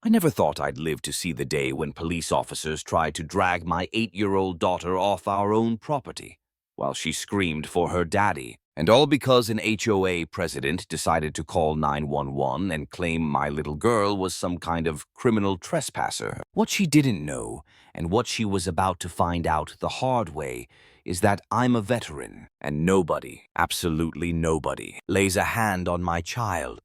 I never thought I'd live to see the day when police officers tried to drag my 8-year-old daughter off our own property while she screamed for her daddy. And all because an HOA president decided to call 911 and claim my little girl was some kind of criminal trespasser. What she didn't know, and what she was about to find out the hard way, is that I'm a veteran, and nobody, absolutely nobody, lays a hand on my child.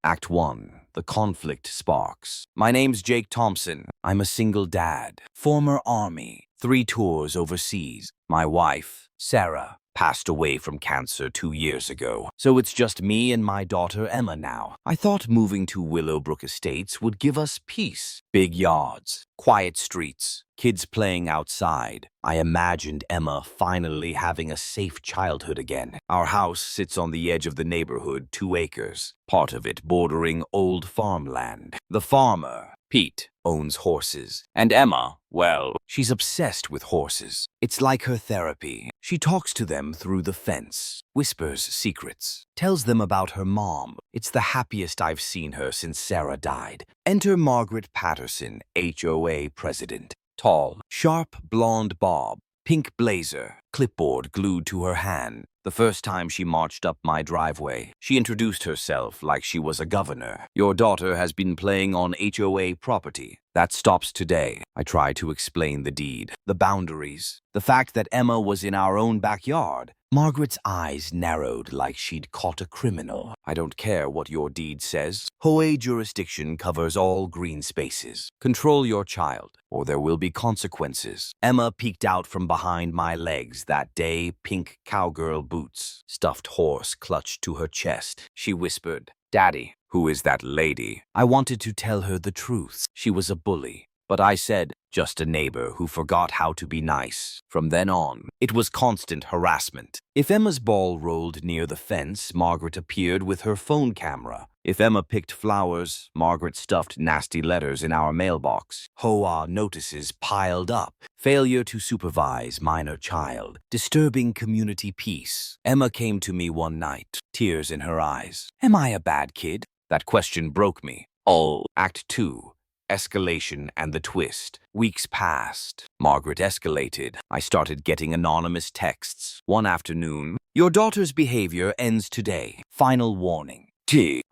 Act 1. The conflict sparks. My name's Jake Thompson. I'm a single dad, former Army, 3 tours overseas. My wife, Sarah, passed away from cancer 2 years ago, so it's just me and my daughter Emma now. I thought moving to Willowbrook Estates would give us peace. Big yards, quiet streets, kids playing outside. I imagined Emma finally having a safe childhood again. Our house sits on the edge of the neighborhood, 2 acres, part of it bordering old farmland. The farmer, Pete, owns horses, and Emma, well, she's obsessed with horses. It's like her therapy. She talks to them through the fence, whispers secrets, tells them about her mom. It's the happiest I've seen her since Sarah died. Enter Margaret Patterson, HOA president. Tall, sharp blonde bob, pink blazer, clipboard glued to her hand. The first time she marched up my driveway, she introduced herself like she was a governor. Your daughter has been playing on HOA property. That stops today. I try to explain the deed, the boundaries, the fact that Emma was in our own backyard. Margaret's eyes narrowed like she'd caught a criminal. I don't care what your deed says. HOA jurisdiction covers all green spaces. Control your child, or there will be consequences. Emma peeked out from behind my legs that day, pink cowgirl boots, stuffed horse clutched to her chest. She whispered, "Daddy, who is that lady?" I wanted to tell her the truth. She was a bully. But I said, just a neighbor who forgot how to be nice. From then on, it was constant harassment. If Emma's ball rolled near the fence, Margaret appeared with her phone camera. If Emma picked flowers, Margaret stuffed nasty letters in our mailbox. HOA notices piled up. Failure to supervise minor child. Disturbing community peace. Emma came to me one night, tears in her eyes. Am I a bad kid? That question broke me. Oh, Act 2. Escalation and the twist. Weeks passed. Margaret escalated. I started getting anonymous texts. One afternoon, "Your daughter's behavior ends today. Final warning."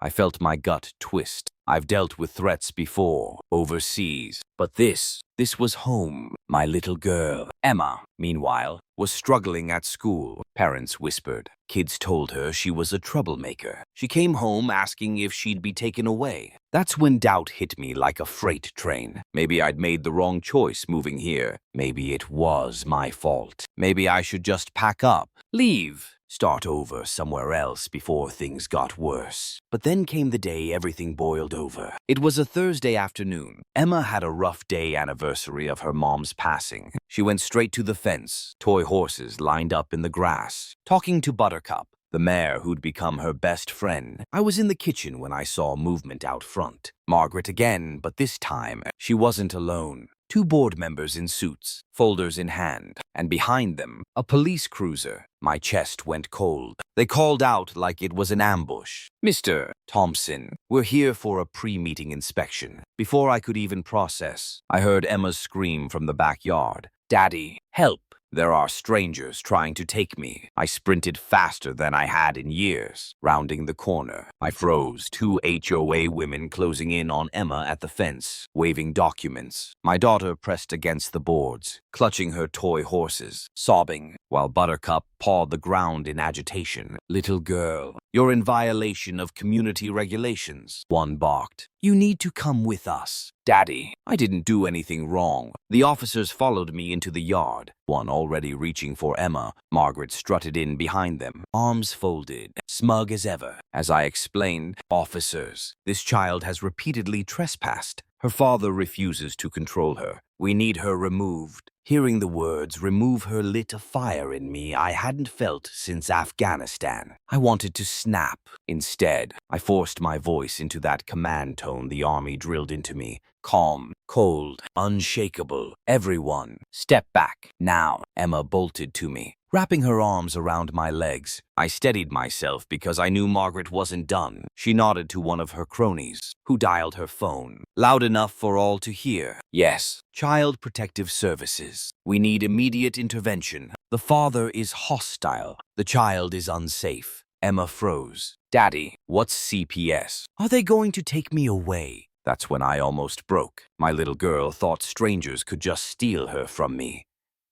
I felt my gut twist. I've dealt with threats before, overseas. But this was home. My little girl, Emma, meanwhile, was struggling at school. Parents whispered. Kids told her she was a troublemaker. She came home asking if she'd be taken away. That's when doubt hit me like a freight train. Maybe I'd made the wrong choice moving here. Maybe it was my fault. Maybe I should just pack up, leave, start over somewhere else before things got worse. But then came the day everything boiled over. It was a Thursday afternoon. Emma had a rough day anniversary of her mom's passing. She went straight to the fence, toy horses lined up in the grass, talking to Buttercup, the mare who'd become her best friend. I was in the kitchen when I saw movement out front. Margaret again, but this time she wasn't alone. 2 board members in suits, folders in hand, and behind them, a police cruiser. My chest went cold. They called out like it was an ambush. "Mr. Thompson, we're here for a pre-meeting inspection." Before I could even process, I heard Emma's scream from the backyard. "Daddy, help! There are strangers trying to take me." I sprinted faster than I had in years. Rounding the corner, I froze. 2 HOA women closing in on Emma at the fence, waving documents. My daughter pressed against the boards, clutching her toy horses, sobbing, while Buttercup pawed the ground in agitation. "Little girl, you're in violation of community regulations," one barked. "You need to come with us." "Daddy, I didn't do anything wrong." The officers followed me into the yard, one already reaching for Emma. Margaret strutted in behind them, arms folded, smug as ever. As I explained, "Officers, this child has repeatedly trespassed. Her father refuses to control her. We need her removed." Hearing the words "remove her" lit a fire in me I hadn't felt since Afghanistan. I wanted to snap. Instead, I forced my voice into that command tone the army drilled into me. Calm, cold, unshakable. "Everyone, step back. Now." Emma bolted to me. wrapping her arms around my legs. I steadied myself because I knew Margaret wasn't done. She nodded to one of her cronies, who dialed her phone, loud enough for all to hear. Yes, Child Protective Services. We need immediate intervention. The father is hostile. The child is unsafe. Emma froze. Daddy, what's CPS? Are they going to take me away? That's when I almost broke. My little girl thought strangers could just steal her from me.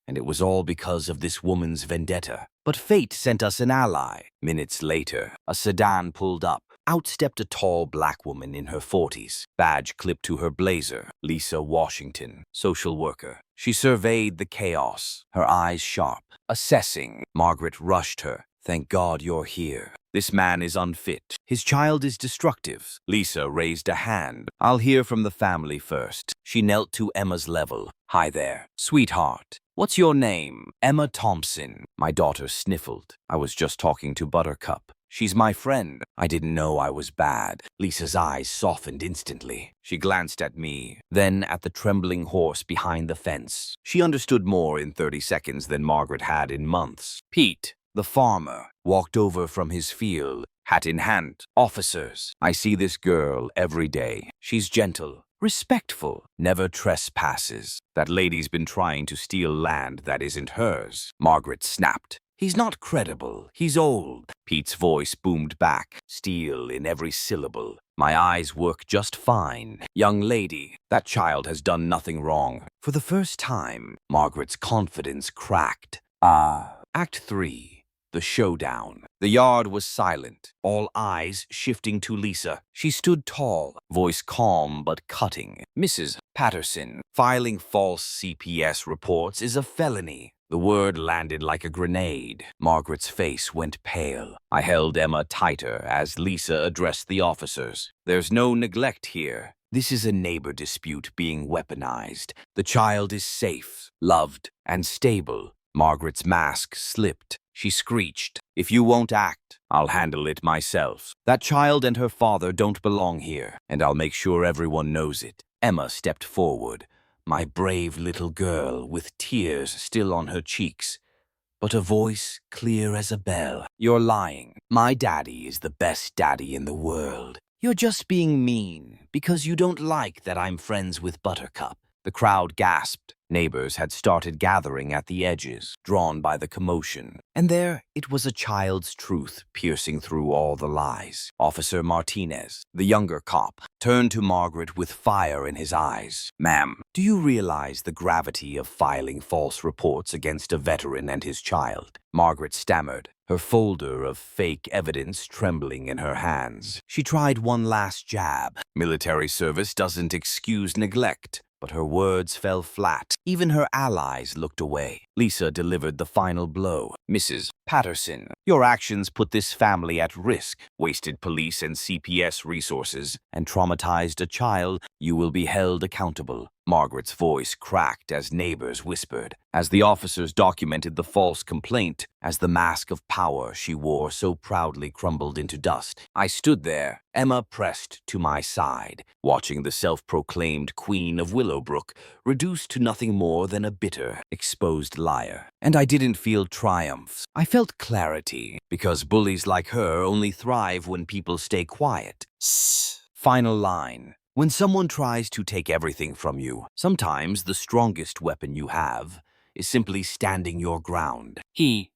And it was all because of this woman's vendetta. But fate sent us an ally. Minutes later, a sedan pulled up. Out stepped a tall black woman in her 40s, badge clipped to her blazer. Lisa Washington, social worker. She surveyed the chaos, her eyes sharp, assessing. Margaret rushed her. Thank God you're here. This man is unfit. His child is destructive. Lisa raised a hand. I'll hear from the family first. She knelt to Emma's level. Hi there, sweetheart. What's your name? Emma Thompson. My daughter sniffled. I was just talking to Buttercup. She's my friend. I didn't know I was bad. Lisa's eyes softened instantly. She glanced at me, then at the trembling horse behind the fence. She understood more in 30 seconds than Margaret had in months. Pete, the farmer, walked over from his field, hat in hand. Officers, I see this girl every day. She's gentle, respectful, never trespasses. That lady's been trying to steal land that isn't hers. Margaret snapped. He's not credible. He's old. Pete's voice boomed back, steel in every syllable. My eyes work just fine. Young lady, that child has done nothing wrong. For the first time, Margaret's confidence cracked. Act 3. The showdown. The yard was silent, all eyes shifting to Lisa. She stood tall, voice calm but cutting. Mrs. Patterson, filing false CPS reports is a felony. The word landed like a grenade. Margaret's face went pale. I held Emma tighter as Lisa addressed the officers. There's no neglect here. This is a neighbor dispute being weaponized. The child is safe, loved, and stable. Margaret's mask slipped. She screeched, "If you won't act, I'll handle it myself. That child and her father don't belong here, and I'll make sure everyone knows it." Emma stepped forward, my brave little girl with tears still on her cheeks, but a voice clear as a bell. "You're lying. My daddy is the best daddy in the world. You're just being mean because you don't like that I'm friends with Buttercup." The crowd gasped. Neighbors had started gathering at the edges, drawn by the commotion. And there it was, a child's truth piercing through all the lies. Officer Martinez, the younger cop, turned to Margaret with fire in his eyes. "Ma'am, do you realize the gravity of filing false reports against a veteran and his child?" Margaret stammered, her folder of fake evidence trembling in her hands. She tried one last jab. Military service doesn't excuse neglect. But her words fell flat. Even her allies looked away. Lisa delivered the final blow. "Mrs. Patterson, your actions put this family at risk, wasted police and CPS resources, and traumatized a child. You will be held accountable." Margaret's voice cracked as neighbors whispered, as the officers documented the false complaint, as the mask of power she wore so proudly crumbled into dust. I stood there, Emma pressed to my side, watching the self-proclaimed Queen of Willowbrook reduced to nothing more than a bitter, exposed liar. And I didn't feel triumphs. I felt clarity, because bullies like her only thrive when people stay quiet. Final line. When someone tries to take everything from you, sometimes the strongest weapon you have is simply standing your ground. He